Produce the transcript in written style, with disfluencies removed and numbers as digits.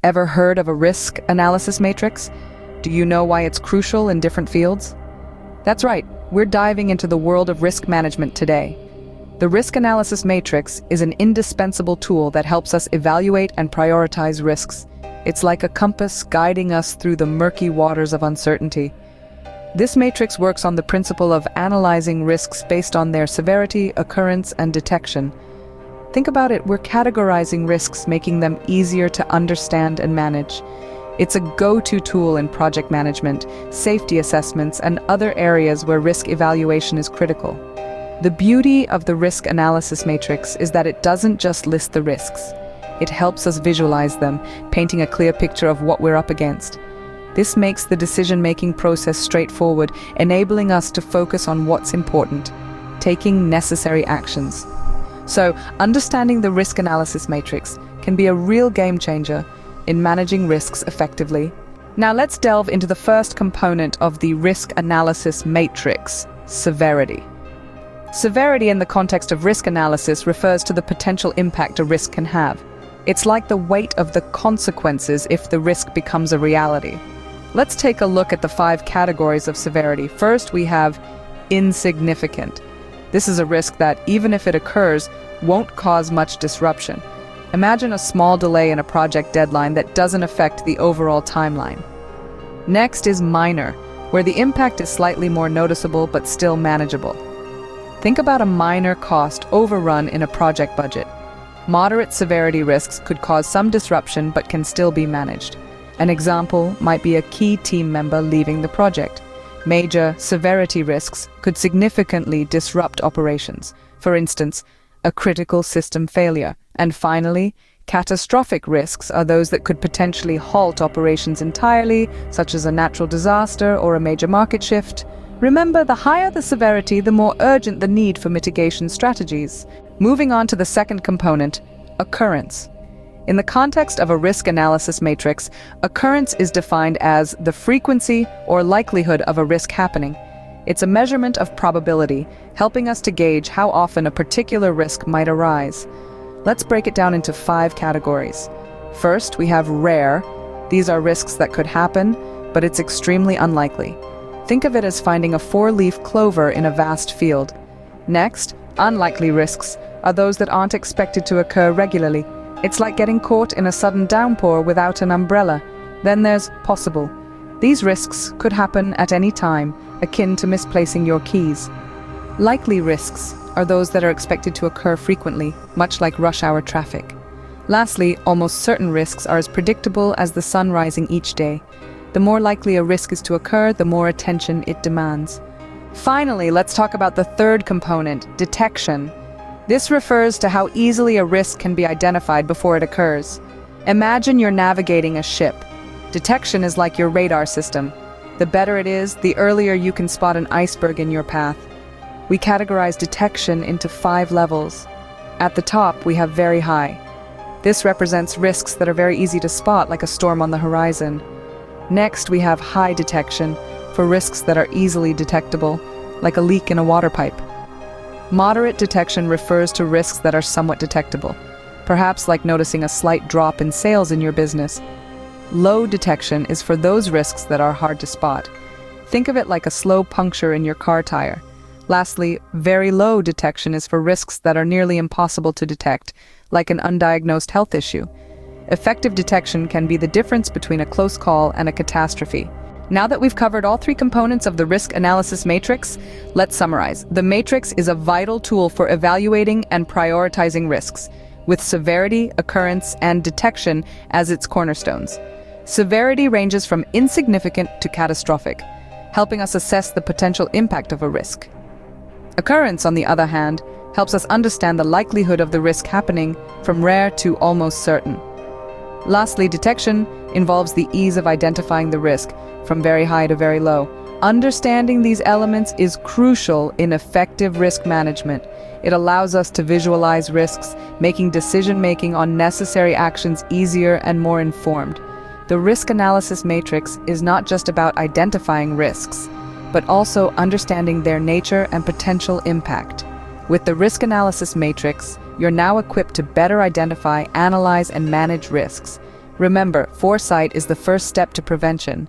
Ever heard of a risk analysis matrix? Do you know why it's crucial in different fields? That's right, we're diving into the world of risk management today. The risk analysis matrix is an indispensable tool that helps us evaluate and prioritize risks. It's like a compass guiding us through the murky waters of uncertainty. This matrix works on the principle of analyzing risks based on their severity, occurrence, and detection. Think about it, we're categorizing risks, making them easier to understand and manage. It's a go-to tool in project management, safety assessments, and other areas where risk evaluation is critical. The beauty of the risk analysis matrix is that it doesn't just list the risks. It helps us visualize them, painting a clear picture of what we're up against. This makes the decision-making process straightforward, enabling us to focus on what's important, taking necessary actions. So, understanding the risk analysis matrix can be a real game changer in managing risks effectively. Now let's delve into the first component of the risk analysis matrix, severity. Severity in the context of risk analysis refers to the potential impact a risk can have. It's like the weight of the consequences if the risk becomes a reality. Let's take a look at the 5 categories of severity. First, we have insignificant. This is a risk that, even if it occurs, won't cause much disruption. Imagine a small delay in a project deadline that doesn't affect the overall timeline. Next is minor, where the impact is slightly more noticeable but still manageable. Think about a minor cost overrun in a project budget. Moderate severity risks could cause some disruption but can still be managed. An example might be a key team member leaving the project. Major severity risks could significantly disrupt operations. For instance, a critical system failure. And finally, catastrophic risks are those that could potentially halt operations entirely, such as a natural disaster or a major market shift. Remember, the higher the severity, the more urgent the need for mitigation strategies. Moving on to the second component, occurrence. In the context of a risk analysis matrix, occurrence is defined as the frequency or likelihood of a risk happening. It's a measurement of probability, helping us to gauge how often a particular risk might arise. Let's break it down into 5 categories. First, we have rare. These are risks that could happen, but it's extremely unlikely. Think of it as finding a 4-leaf clover in a vast field. Next, unlikely risks are those that aren't expected to occur regularly. It's like getting caught in a sudden downpour without an umbrella. Then there's possible. These risks could happen at any time, akin to misplacing your keys. Likely risks are those that are expected to occur frequently, much like rush hour traffic. Lastly, almost certain risks are as predictable as the sun rising each day. The more likely a risk is to occur, the more attention it demands. Finally, let's talk about the third component, detection. This refers to how easily a risk can be identified before it occurs. Imagine you're navigating a ship. Detection is like your radar system. The better it is, the earlier you can spot an iceberg in your path. We categorize detection into 5 levels. At the top, we have very high. This represents risks that are very easy to spot, like a storm on the horizon. Next, we have high detection, for risks that are easily detectable, like a leak in a water pipe. Moderate detection refers to risks that are somewhat detectable, perhaps like noticing a slight drop in sales in your business. Low detection is for those risks that are hard to spot. Think of it like a slow puncture in your car tire. Lastly, very low detection is for risks that are nearly impossible to detect, like an undiagnosed health issue. Effective detection can be the difference between a close call and a catastrophe. Now that we've covered all 3 components of the risk analysis matrix, let's summarize. The matrix is a vital tool for evaluating and prioritizing risks, with severity, occurrence, and detection as its cornerstones. Severity ranges from insignificant to catastrophic, helping us assess the potential impact of a risk. Occurrence, on the other hand, helps us understand the likelihood of the risk happening from rare to almost certain. Lastly, detection involves the ease of identifying the risk from very high to very low. Understanding these elements is crucial in effective risk management. It allows us to visualize risks, making decision-making on necessary actions easier and more informed. The risk analysis matrix is not just about identifying risks, but also understanding their nature and potential impact. With the risk analysis matrix, you're now equipped to better identify, analyze, and manage risks, Remember, foresight is the first step to prevention.